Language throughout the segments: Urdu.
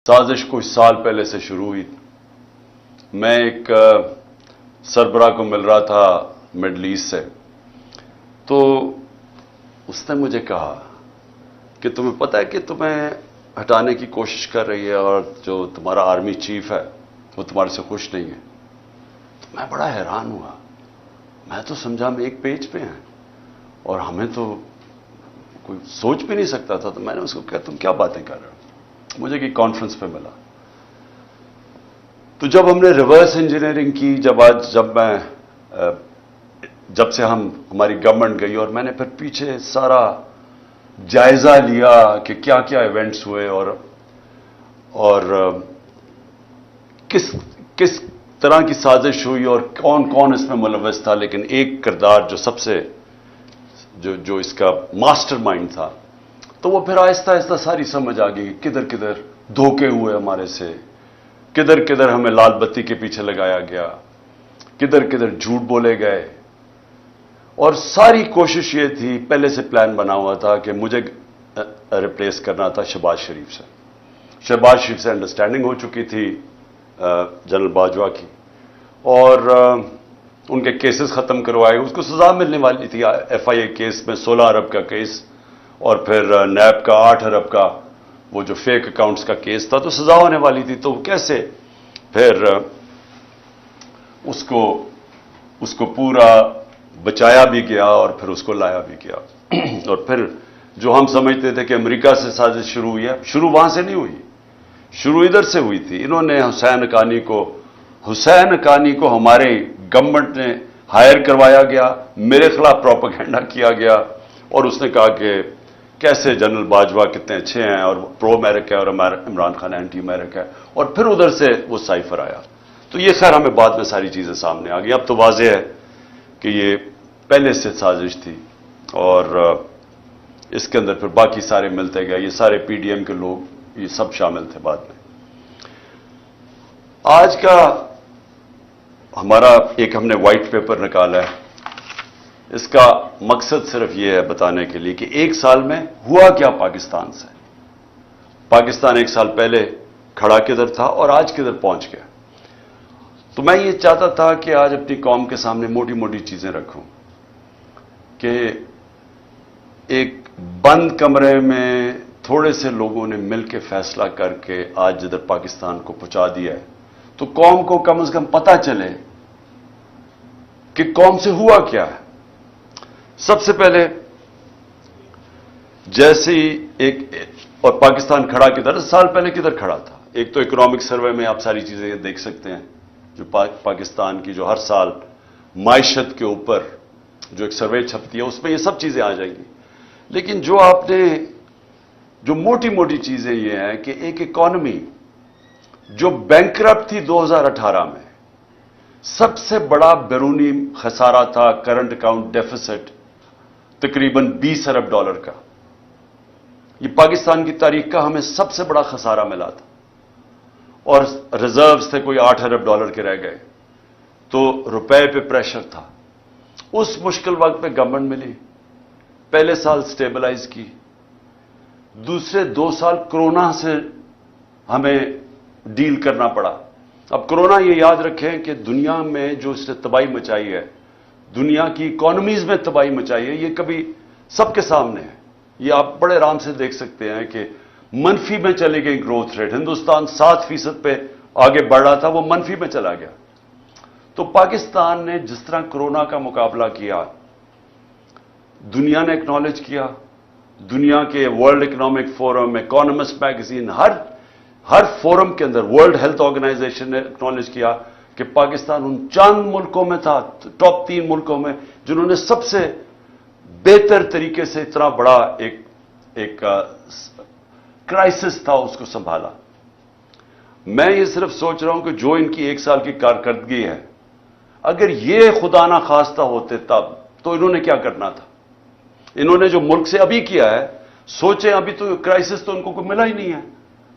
سازش کچھ سال پہلے سے شروع ہوئی. میں ایک سربراہ کو مل رہا تھا مڈل ایسٹ سے، تو اس نے مجھے کہا کہ تمہیں پتہ ہے کہ تمہیں ہٹانے کی کوشش کر رہی ہے اور جو تمہارا آرمی چیف ہے وہ تمہارے سے خوش نہیں ہے. تو میں بڑا حیران ہوا. میں تو سمجھا ہم ایک پیج پہ ہیں اور ہمیں تو کوئی سوچ بھی نہیں سکتا تھا. تو میں نے اس کو کہا تم کیا باتیں کر رہے ہو؟ مجھے کہ کانفرنس پہ ملا. تو جب ہم نے ریورس انجینئرنگ کی، جب سے ہماری گورنمنٹ گئی اور میں نے پھر پیچھے سارا جائزہ لیا کہ کیا کیا ایونٹس ہوئے اور کس طرح کی سازش ہوئی اور کون کون اس میں ملوث تھا، لیکن ایک کردار جو سب سے جو اس کا ماسٹر مائنڈ تھا، تو وہ پھر آہستہ آہستہ ساری سمجھ آ گئی کہ کدھر کدھر دھوکے ہوئے ہمارے سے، کدھر کدھر ہمیں لال بتی کے پیچھے لگایا گیا، کدھر کدھر جھوٹ بولے گئے. اور ساری کوشش یہ تھی، پہلے سے پلان بنا ہوا تھا کہ مجھے ریپلیس کرنا تھا شہباز شریف سے. شہباز شریف سے انڈرسٹینڈنگ ہو چکی تھی جنرل باجوہ کی، اور ان کے کیسز ختم کروائے. اس کو سزا ملنے والی تھی FIA کیس میں 16 ارب کا کیس، اور پھر نیب کا 8 ارب کا وہ جو فیک اکاؤنٹس کا کیس تھا، تو سزا ہونے والی تھی. تو کیسے پھر اس کو پورا بچایا بھی گیا اور پھر اس کو لایا بھی گیا. اور پھر جو ہم سمجھتے تھے کہ امریکہ سے سازش شروع ہوئی ہے، شروع وہاں سے نہیں ہوئی، شروع ادھر سے ہوئی تھی. انہوں نے حسین حقانی کو ہمارے گورنمنٹ نے ہائر کروایا گیا، میرے خلاف پروپیگنڈا کیا گیا، اور اس نے کہا کہ کیسے جنرل باجوہ کتنے اچھے ہیں اور پرو امریکہ ہے اور عمران خان اینٹی امریکہ ہے. اور پھر ادھر سے وہ سائفر آیا. تو یہ خیر ہمیں بعد میں ساری چیزیں سامنے آ گئی. اب تو واضح ہے کہ یہ پہلے سے سازش تھی، اور اس کے اندر پھر باقی سارے ملتے گئے. یہ سارے PDM کے لوگ یہ سب شامل تھے بعد میں. آج کا ہمارا ہم نے وائٹ پیپر نکالا ہے. اس کا مقصد صرف یہ ہے بتانے کے لیے کہ ایک سال میں ہوا کیا پاکستان سے. پاکستان ایک سال پہلے کھڑا کدھر تھا اور آج کدھر پہنچ گیا. تو میں یہ چاہتا تھا کہ آج اپنی قوم کے سامنے موٹی موٹی چیزیں رکھوں کہ ایک بند کمرے میں تھوڑے سے لوگوں نے مل کے فیصلہ کر کے آج جدھر پاکستان کو پہنچا دیا ہے، تو قوم کو کم از کم پتہ چلے کہ قوم سے ہوا کیا ہے. سب سے پہلے جیسے اور پاکستان کھڑا کدھر، سال پہلے کدھر کھڑا تھا. ایک تو اکنامک سروے میں آپ ساری چیزیں دیکھ سکتے ہیں، جو پاکستان کی جو ہر سال معیشت کے اوپر جو ایک سروے چھپتی ہے، اس میں یہ سب چیزیں آ جائیں گی. لیکن جو موٹی موٹی چیزیں یہ ہیں کہ ایک اکانومی جو بینکرپٹ تھی 2018 میں، سب سے بڑا بیرونی خسارہ تھا کرنٹ اکاؤنٹ ڈیفیسٹ تقریباً 20 ارب ڈالر کا. یہ پاکستان کی تاریخ کا ہمیں سب سے بڑا خسارہ ملا تھا، اور ریزروز تھے کوئی 8 ارب ڈالر کے رہ گئے. تو روپے پہ پریشر تھا. اس مشکل وقت پہ گورنمنٹ ملی، پہلے سال سٹیبلائز کی، دوسرے 2 سال کرونا سے ہمیں ڈیل کرنا پڑا. اب کرونا یہ یاد رکھیں کہ دنیا میں جو اس نے تباہی مچائی ہے، دنیا کی اکانومیز میں تباہی مچائی ہے، یہ کبھی سب کے سامنے ہے. یہ آپ بڑے آرام سے دیکھ سکتے ہیں کہ منفی میں چلی گئی گروتھ ریٹ. ہندوستان 7% پہ آگے بڑھ رہا تھا، وہ منفی میں چلا گیا. تو پاکستان نے جس طرح کرونا کا مقابلہ کیا، دنیا نے اکنالج کیا. دنیا کے world economic forum, economist magazine, ہر فورم کے اندر ورلڈ ہیلتھ آرگنائزیشن نے اکنالج کیا کہ پاکستان ان چند ملکوں میں تھا، ٹاپ 3 ملکوں میں، جنہوں نے سب سے بہتر طریقے سے اتنا بڑا ایک کرائسس تھا اس کو سنبھالا. میں یہ صرف سوچ رہا ہوں کہ جو ان کی 1 سال کی کارکردگی ہے، اگر یہ خدا نہ خواستہ ہوتے تب تو انہوں نے کیا کرنا تھا. انہوں نے جو ملک سے ابھی کیا ہے، سوچیں ابھی تو کرائسس تو ان کو کوئی ملا ہی نہیں ہے.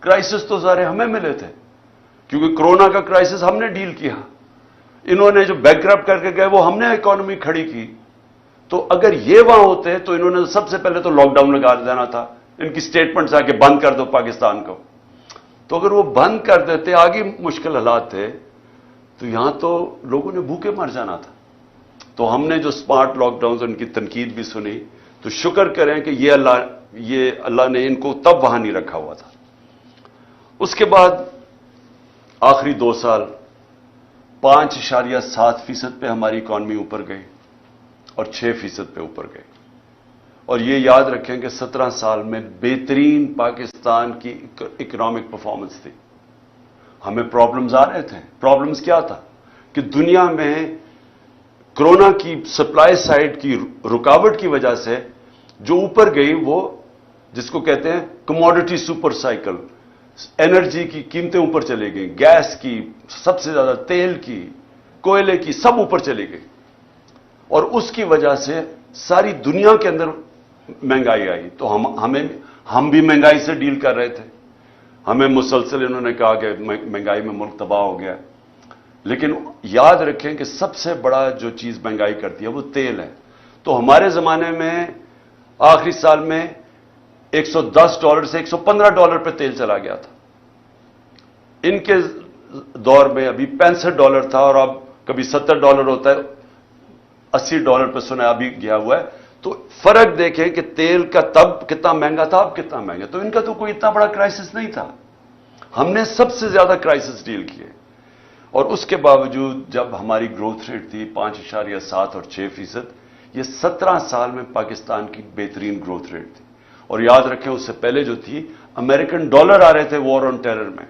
کرائسس تو سارے ہمیں ملے تھے، کیونکہ کرونا کا کرائسس ہم نے ڈیل کیا. انہوں نے جو بینکرپٹ کر کے گئے وہ ہم نے اکانومی کھڑی کی. تو اگر یہ وہاں ہوتے تو انہوں نے سب سے پہلے تو لاک ڈاؤن لگا دینا تھا. ان کی سٹیٹمنٹس آ کے بند کر دو پاکستان کو. تو اگر وہ بند کر دیتے، آگے مشکل حالات تھے، تو یہاں تو لوگوں نے بھوکے مر جانا تھا۔ تو ہم نے جو اسمارٹ لاک ڈاؤن، ان کی تنقید بھی سنی، تو شکر کریں کہ یہ اللہ نے ان کو تب وہاں نہیں رکھا ہوا تھا۔ اس کے بعد آخری 2 سال 5.7% پہ ہماری اکانومی اوپر گئی اور 6% پہ اوپر گئی۔ اور یہ یاد رکھیں کہ 17 سال میں بہترین پاکستان کی اکنامک پرفارمنس تھی۔ ہمیں پرابلمز آ رہے تھے۔ پرابلمز کیا تھا کہ دنیا میں کرونا کی سپلائی سائڈ کی رکاوٹ کی وجہ سے جو اوپر گئی، وہ جس کو کہتے ہیں کموڈٹی سپر سائیکل، انرجی کی قیمتیں اوپر چلی گئی، گیس کی سب سے زیادہ، تیل کی، کوئلے کی، سب اوپر چلی گئی، اور اس کی وجہ سے ساری دنیا کے اندر مہنگائی آئی۔ تو ہم بھی مہنگائی سے ڈیل کر رہے تھے۔ ہمیں مسلسل انہوں نے کہا کہ مہنگائی میں ملک تباہ ہو گیا، لیکن یاد رکھیں کہ سب سے بڑا جو چیز مہنگائی کرتی ہے وہ تیل ہے۔ تو ہمارے زمانے میں آخری سال میں $110 سے $115 پہ تیل چلا گیا تھا۔ ان کے دور میں ابھی $65 تھا، اور اب کبھی $70 ہوتا ہے، $80 پہ سنا ابھی گیا ہوا ہے۔ تو فرق دیکھیں کہ تیل کا تب کتنا مہنگا تھا، اب کتنا مہنگا۔ تو ان کا تو کوئی اتنا بڑا کرائسس نہیں تھا۔ ہم نے سب سے زیادہ کرائسس ڈیل کیے، اور اس کے باوجود جب ہماری گروتھ ریٹ تھی 5.7 اور 6%، یہ 17 سال میں پاکستان کی بہترین گروتھ ریٹ تھی۔ اور یاد رکھیں اس سے پہلے جو تھی، امریکن ڈالر آ رہے تھے وار آن ٹیرر میں،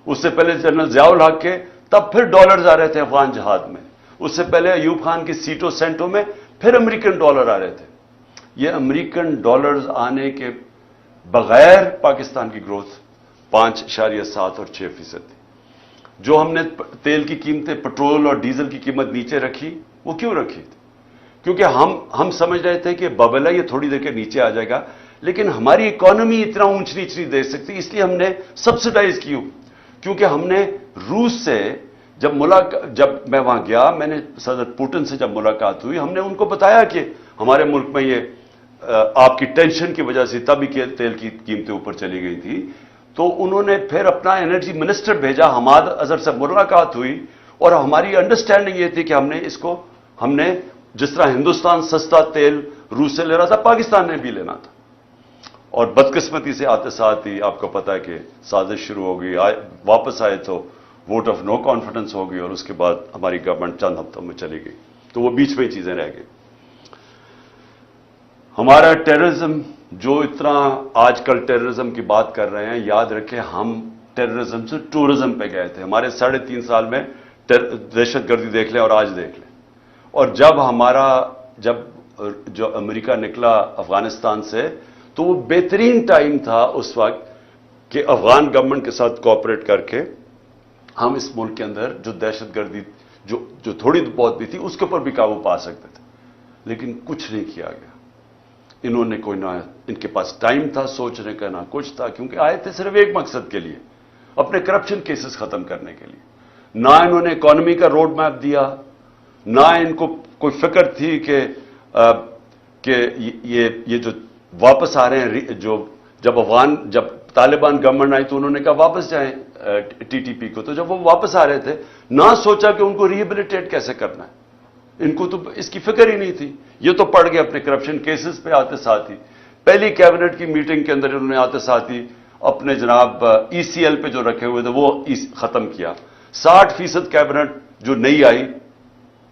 اس سے پہلے جنرل ضیاء الحق کے تب پھر ڈالرز آ رہے تھے افغان جہاد میں، اس سے پہلے ایوب خان کی سیٹوں سینٹوں میں پھر امریکن ڈالر آ رہے تھے۔ یہ امریکن ڈالرز آنے کے بغیر پاکستان کی گروتھ 5.7 اور 6% تھی۔ جو ہم نے تیل کی قیمتیں، پٹرول اور ڈیزل کی قیمت نیچے رکھی، وہ کیوں رکھی تھی؟ کیونکہ ہم سمجھ رہے تھے کہ ببل ہے، یہ تھوڑی دیر کے نیچے آ جائے گا، لیکن ہماری اکانومی اتنا اونچ نیچ نہیں دے سکتی، اس لیے ہم نے سبسڈائز کی، کیونکہ ہم نے روس سے جب میں وہاں گیا، میں نے صدر پوٹن سے جب ملاقات ہوئی، ہم نے ان کو بتایا کہ ہمارے ملک میں یہ آپ کی ٹینشن کی وجہ سے تبھی تیل کی قیمتیں اوپر چلی گئی تھی۔ تو انہوں نے پھر اپنا انرجی منسٹر بھیجا، حماد اظہر سے ملاقات ہوئی، اور ہماری انڈرسٹینڈنگ یہ تھی کہ ہم نے جس طرح ہندوستان سستا تیل روس سے لے رہا تھا، پاکستان نے بھی لینا تھا۔ اور بدقسمتی سے آتے ساتھ ہی آپ کو پتا ہے کہ سازش شروع ہو گئی، واپس آئے تو ووٹ آف نو کانفیڈنس ہو گئی، اور اس کے بعد ہماری گورنمنٹ چند ہفتوں میں چلی گئی۔ تو وہ بیچ میں چیزیں رہ گئی۔ ہمارا ٹیررزم جو اتنا آج کل ٹیررزم کی بات کر رہے ہیں، یاد رکھیں ہم ٹیررزم سے ٹورزم پہ گئے تھے۔ ہمارے 3.5 سال میں دہشت گردی دیکھ لیں اور آج دیکھ لیں۔ اور جب جو امریکہ نکلا افغانستان سے، تو وہ بہترین ٹائم تھا اس وقت کہ افغان گورنمنٹ کے ساتھ کوآپریٹ کر کے ہم اس ملک کے اندر جو دہشت گردی جو تھوڑی بہت بھی تھی، اس کے اوپر بھی قابو پا سکتے تھے، لیکن کچھ نہیں کیا گیا۔ انہوں نے نہ ان کے پاس ٹائم تھا سوچنے کا، نہ کچھ تھا، کیونکہ آئے تھے صرف ایک مقصد کے لیے، اپنے کرپشن کیسز ختم کرنے کے لیے۔ نہ انہوں نے اکانومی کا روڈ میپ دیا، نہ ان کو کوئی فکر تھی کہ یہ جو واپس آ رہے ہیں، جب طالبان گورنمنٹ آئی تو انہوں نے کہا واپس جائیں ٹی ٹی پی کو، تو جب وہ واپس آ رہے تھے نہ سوچا کہ ان کو ریہیبلیٹیٹ کیسے کرنا ہے، ان کو تو اس کی فکر ہی نہیں تھی۔ یہ تو پڑ گئے اپنے کرپشن کیسز پہ آتے ساتھ ہی۔ پہلی کیبنٹ کی میٹنگ کے اندر انہوں نے آتے ساتھ ہی اپنے جناب ای سی ایل پہ جو رکھے ہوئے تھے وہ ختم کیا۔ 60% کیبنٹ جو نہیں آئی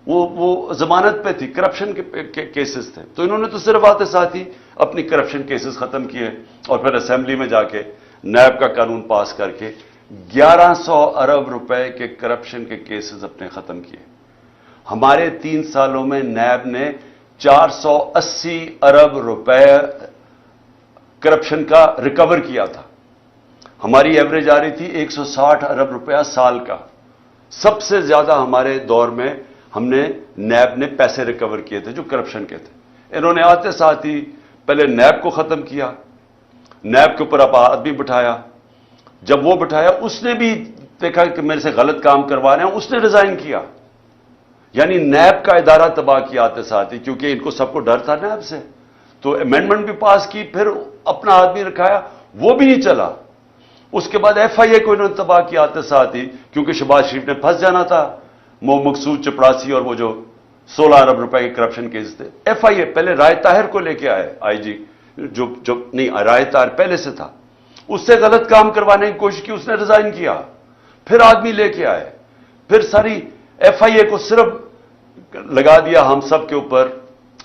وہ ضمانت پہ تھی، کرپشن کے کیسز تھے، تو انہوں نے تو صرف آتے ساتھ ہی اپنی کرپشن کیسز ختم کیے، اور پھر اسمبلی میں جا کے نیب کا قانون پاس کر کے 1100 ارب روپے کے کرپشن کے کیسز اپنے ختم کیے۔ ہمارے 3 سالوں میں نیب نے 480 ارب روپے کرپشن کا ریکور کیا تھا۔ ہماری ایوریج آ رہی تھی 160 ارب روپیہ سال کا۔ سب سے زیادہ ہمارے دور میں ہم نے نیب نے پیسے ریکور کیے تھے جو کرپشن کے تھے۔ انہوں نے آتے ساتھ ہی پہلے نیب کو ختم کیا، نیب کے اوپر اب آدمی بٹھایا۔ جب وہ بٹھایا اس نے بھی دیکھا کہ میرے سے غلط کام کروا رہے ہیں، اس نے ریزائن کیا۔ یعنی نیب کا ادارہ تباہ کیا آتے ساتھ ہی، کیونکہ ان کو سب کو ڈر تھا نیب سے، تو امینڈمنٹ بھی پاس کی، پھر اپنا آدمی رکھایا، وہ بھی نہیں چلا۔ اس کے بعد ایف آئی اے کو انہوں نے تباہ کیا آتے ساتھ ہی، کیونکہ شہباز شریف نے پھنس جانا تھا، مقصود چپڑاسی اور وہ جو 16 ارب روپے کے کرپشن کیس تھے۔ ایف آئی اے پہلے رائے طاہر کو لے کے آئے، آئی جی جو نہیں، رائے طاہر پہلے سے تھا، اس سے غلط کام کروانے کی کوشش کی، اس نے ریزائن کیا، پھر آدمی لے کے آئے، پھر ساری ایف آئی اے کو صرف لگا دیا ہم سب کے اوپر،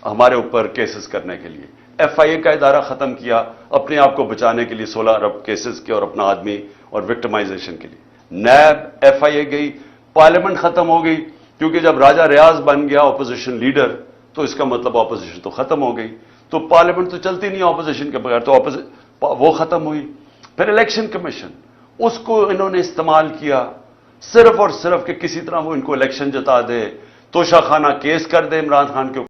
ہمارے اوپر کیسز کرنے کے لیے۔ ایف آئی اے کا ادارہ ختم کیا اپنے آپ کو بچانے کے لیے 16 ارب کیسز کے اور اپنا آدمی اور وکٹمائزیشن کے لیے۔ نیب ایف آئی اے گئی، پارلیمنٹ ختم ہو گئی، کیونکہ جب راجہ ریاض بن گیا اپوزیشن لیڈر تو اس کا مطلب اپوزیشن تو ختم ہو گئی، تو پارلیمنٹ تو چلتی نہیں اپوزیشن کے بغیر، تو وہ ختم ہوئی۔ پھر الیکشن کمیشن، اس کو انہوں نے استعمال کیا صرف اور صرف کہ کسی طرح وہ ان کو الیکشن جتا دے، توشہ خانہ کیس کر دے عمران خان کے اوپر۔